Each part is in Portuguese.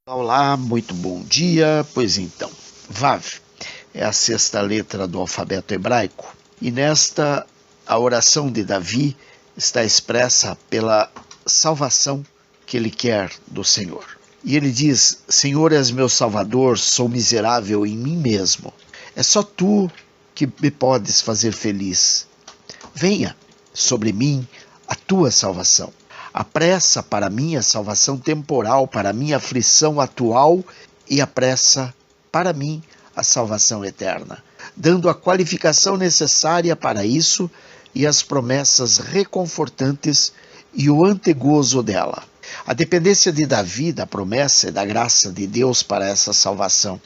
Olá, muito bom dia. Pois então, Vav é a sexta letra do alfabeto hebraico e nesta a oração de Davi está expressa pela salvação que ele quer do Senhor. E ele diz: Senhor, és meu Salvador, sou miserável em mim mesmo. É só tu que me podes fazer feliz. Venha sobre mim a tua salvação. Apressa para mim a salvação temporal, para mim a aflição atual e apressa para mim a salvação eterna, dando a qualificação necessária para isso e as promessas reconfortantes e o antegozo dela. A dependência de Davi da promessa e da graça de Deus para essa salvação.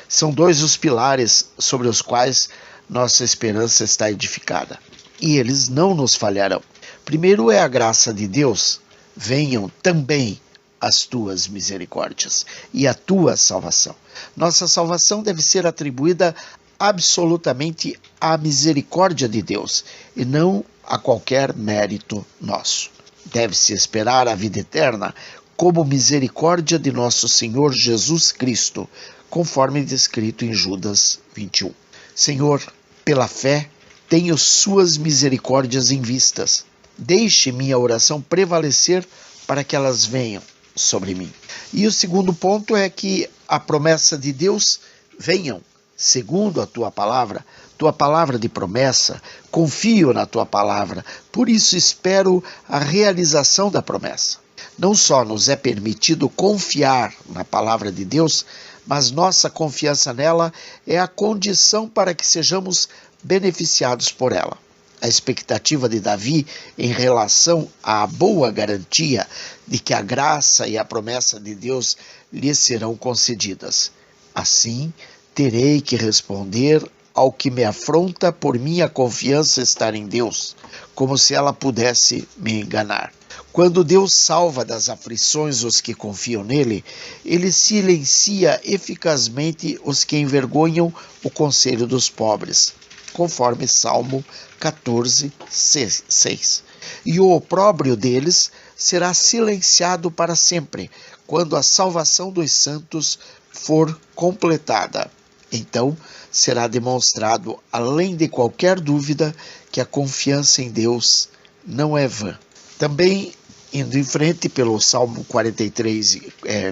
São dois os pilares sobre os quais nossa esperança está edificada. E eles não nos falharão. Primeiro é a graça de Deus. Venham também as tuas misericórdias e a tua salvação. Nossa salvação deve ser atribuída absolutamente à misericórdia de Deus e não a qualquer mérito nosso. Deve-se esperar a vida eterna como misericórdia de nosso Senhor Jesus Cristo, conforme descrito em Judas 21. Senhor, pela fé, tenho suas misericórdias em vistas. Deixe minha oração prevalecer para que elas venham sobre mim. E o segundo ponto é que a promessa de Deus venham segundo a tua palavra de promessa, confio na tua palavra, por isso espero a realização da promessa. Não só nos é permitido confiar na palavra de Deus, mas nossa confiança nela é a condição para que sejamos beneficiados por ela. A expectativa de Davi em relação à boa garantia de que a graça e a promessa de Deus lhe serão concedidas. Assim, terei que responder ao que me afronta por minha confiança estar em Deus, como se ela pudesse me enganar. Quando Deus salva das aflições os que confiam nele, ele silencia eficazmente os que envergonham o conselho dos pobres, conforme Salmo 14, 6. E o opróbrio deles será silenciado para sempre, quando a salvação dos santos for completada. Então será demonstrado, além de qualquer dúvida, que a confiança em Deus não é vã. Também, indo em frente pelo Salmo 43,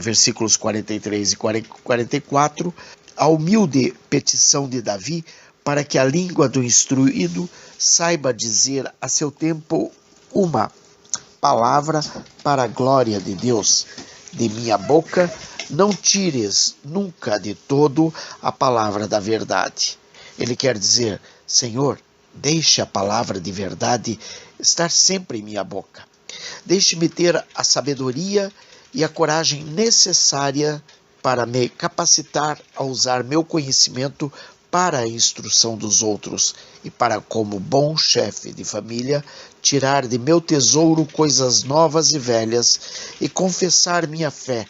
versículos 43 e 44, a humilde petição de Davi para que a língua do instruído saiba dizer a seu tempo uma palavra para a glória de Deus. De minha boca não tires nunca de todo a palavra da verdade. Ele quer dizer: Senhor, deixe a palavra de verdade estar sempre em minha boca. Deixe-me ter a sabedoria e a coragem necessária para me capacitar a usar meu conhecimento para a instrução dos outros e para, como bom chefe de família, tirar de meu tesouro coisas novas e velhas e confessar minha fé,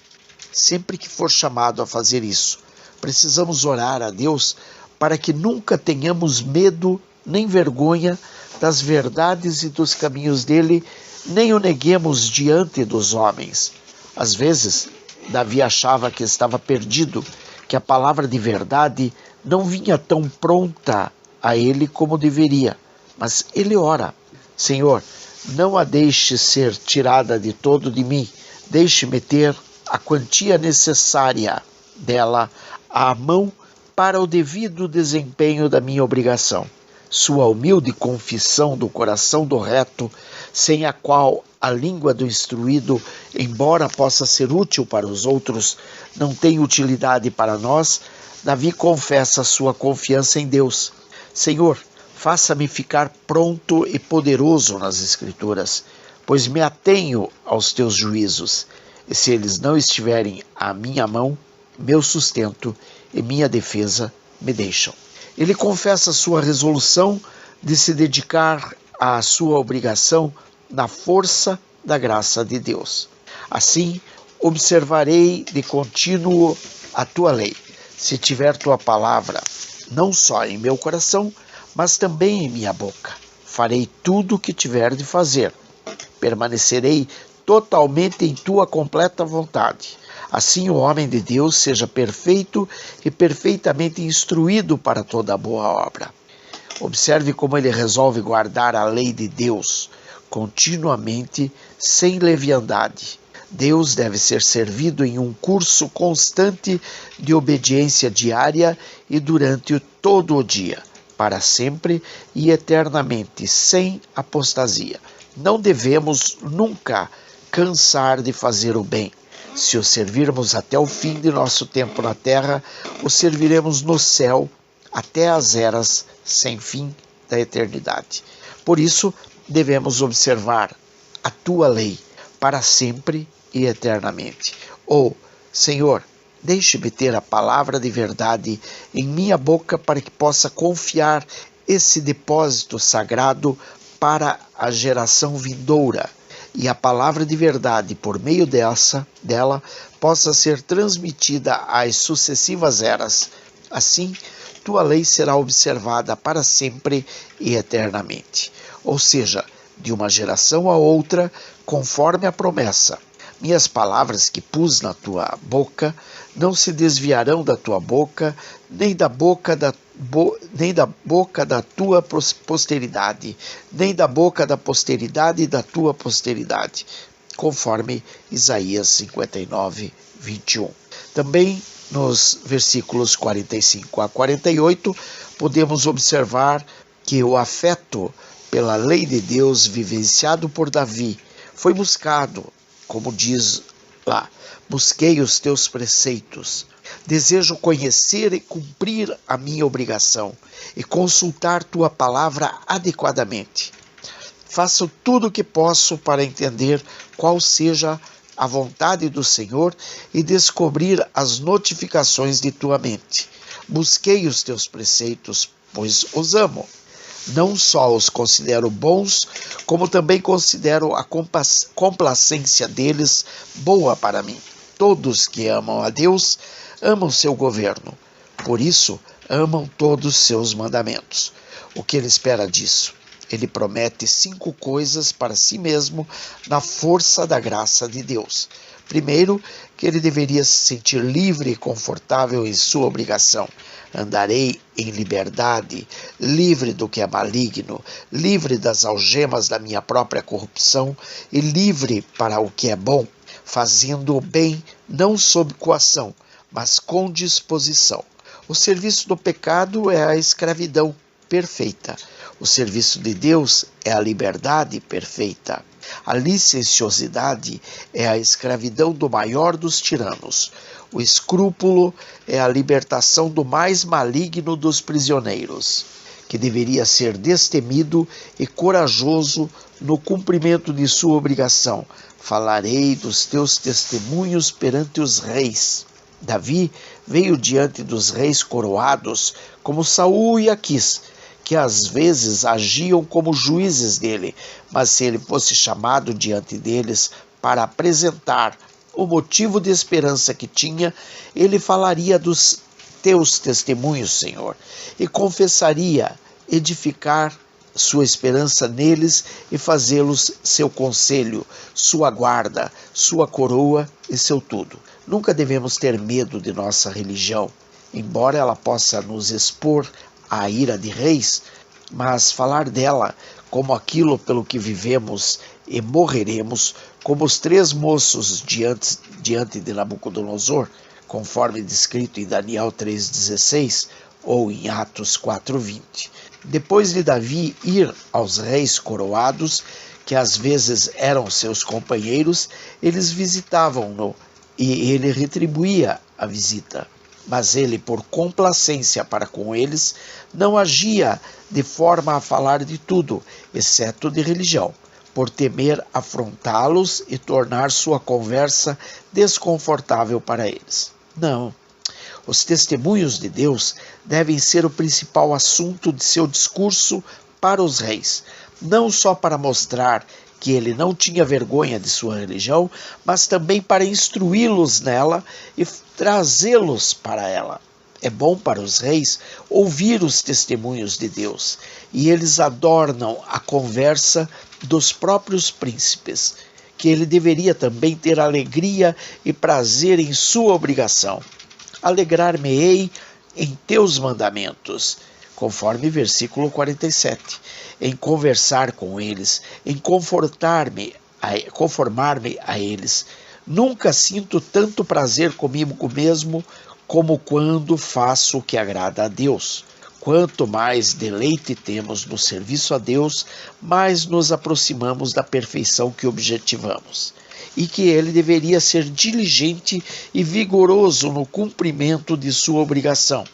sempre que for chamado a fazer isso. Precisamos orar a Deus para que nunca tenhamos medo nem vergonha das verdades e dos caminhos dele, nem o neguemos diante dos homens. Às vezes, Davi achava que estava perdido, que a palavra de verdade não vinha tão pronta a ele como deveria. Mas ele ora: Senhor, não a deixe ser tirada de todo de mim, deixe-me ter a quantia necessária dela à mão para o devido desempenho da minha obrigação. Sua humilde confissão do coração do reto, sem a qual a língua do instruído, embora possa ser útil para os outros, não tem utilidade para nós. Davi confessa sua confiança em Deus. Senhor, faça-me ficar pronto e poderoso nas Escrituras, pois me atenho aos teus juízos, e se eles não estiverem à minha mão, meu sustento e minha defesa me deixam. Ele confessa sua resolução de se dedicar à sua obrigação na força da graça de Deus. Assim, observarei de contínuo a tua lei. Se tiver tua palavra, não só em meu coração, mas também em minha boca, farei tudo o que tiver de fazer. Permanecerei totalmente em tua completa vontade. Assim o homem de Deus seja perfeito e perfeitamente instruído para toda boa obra. Observe como ele resolve guardar a lei de Deus continuamente, sem leviandade. Deus deve ser servido em um curso constante de obediência diária e durante todo o dia, para sempre e eternamente, sem apostasia. Não devemos nunca cansar de fazer o bem. Se o servirmos até o fim de nosso tempo na terra, o serviremos no céu até as eras sem fim da eternidade. Por isso, devemos observar a tua lei para sempre e eternamente. Senhor, deixe-me ter a palavra de verdade em minha boca para que possa confiar esse depósito sagrado para a geração vindoura, e a palavra de verdade, por meio dela, possa ser transmitida às sucessivas eras. Assim, tua lei será observada para sempre e eternamente. Ou seja, de uma geração a outra, conforme a promessa. Minhas palavras que pus na tua boca não se desviarão da tua boca, nem da boca da tua posteridade, nem da boca da posteridade da tua posteridade, conforme Isaías 59, 21. Também nos versículos 45 a 48, podemos observar que o afeto pela lei de Deus vivenciado por Davi foi buscado, como diz lá, busquei os teus preceitos. Desejo conhecer e cumprir a minha obrigação e consultar tua palavra adequadamente. Faço tudo o que posso para entender qual seja a vontade do Senhor e descobrir as notificações de tua mente. Busquei os teus preceitos, pois os amo. Não só os considero bons, como também considero a complacência deles boa para mim. Todos que amam a Deus amam seu governo. Por isso, amam todos seus mandamentos. O que ele espera disso? Ele promete 5 coisas para si mesmo na força da graça de Deus. Primeiro, que ele deveria se sentir livre e confortável em sua obrigação. Andarei em liberdade, livre do que é maligno, livre das algemas da minha própria corrupção e livre para o que é bom, fazendo o bem não sob coação, mas com disposição. O serviço do pecado é a escravidão perfeita. O serviço de Deus é a liberdade perfeita. A licenciosidade é a escravidão do maior dos tiranos. O escrúpulo é a libertação do mais maligno dos prisioneiros, que deveria ser destemido e corajoso no cumprimento de sua obrigação. Falarei dos teus testemunhos perante os reis. Davi veio diante dos reis coroados, como Saul e Aquis, que às vezes agiam como juízes dele, mas se ele fosse chamado diante deles para apresentar o motivo de esperança que tinha, ele falaria dos teus testemunhos, Senhor, e confessaria edificar sua esperança neles e fazê-los seu conselho, sua guarda, sua coroa e seu tudo. Nunca devemos ter medo de nossa religião, embora ela possa nos expor à ira de reis, mas falar dela como aquilo pelo que vivemos e morreremos, como os 3 moços diante de Nabucodonosor, conforme descrito em Daniel 3,16 ou em Atos 4,20. Depois de Davi ir aos reis coroados, que às vezes eram seus companheiros, eles visitavam-no e ele retribuía a visita. Mas ele, por complacência para com eles, não agia de forma a falar de tudo, exceto de religião, por temer afrontá-los e tornar sua conversa desconfortável para eles. Não. Os testemunhos de Deus devem ser o principal assunto de seu discurso para os reis, não só para mostrar que ele não tinha vergonha de sua religião, mas também para instruí-los nela e trazê-los para ela. É bom para os reis ouvir os testemunhos de Deus, e eles adornam a conversa dos próprios príncipes, que ele deveria também ter alegria e prazer em sua obrigação. Alegrar-me-ei em teus mandamentos, conforme versículo 47, em conversar com eles, em conformar-me a eles. Nunca sinto tanto prazer comigo mesmo como quando faço o que agrada a Deus. Quanto mais deleite temos no serviço a Deus, mais nos aproximamos da perfeição que objetivamos, e que ele deveria ser diligente e vigoroso no cumprimento de sua obrigação.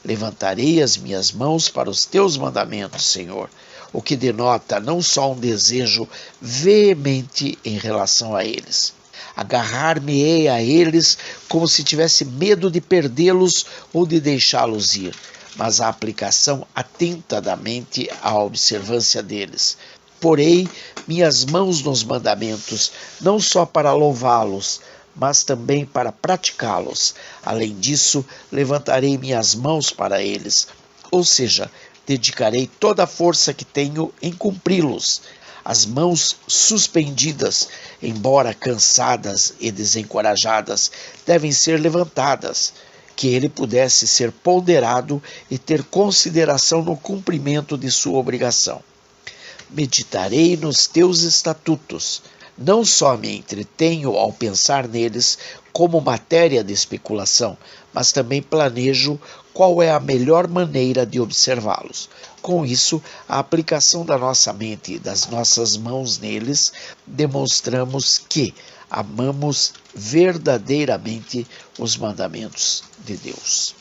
Levantarei as minhas mãos para os teus mandamentos, Senhor, o que denota não só um desejo veemente em relação a eles. Agarrar-me-ei a eles como se tivesse medo de perdê-los ou de deixá-los ir, mas a aplicação atenta da mente à observância deles. Porei minhas mãos nos mandamentos, não só para louvá-los, mas também para praticá-los. Além disso, levantarei minhas mãos para eles, ou seja, dedicarei toda a força que tenho em cumpri-los. As mãos suspendidas, embora cansadas e desencorajadas, devem ser levantadas, que ele pudesse ser ponderado e ter consideração no cumprimento de sua obrigação. Meditarei nos teus estatutos. Não só me entretenho ao pensar neles como matéria de especulação, mas também planejo qual é a melhor maneira de observá-los. Com isso, a aplicação da nossa mente e das nossas mãos neles, demonstramos que amamos verdadeiramente os mandamentos de Deus.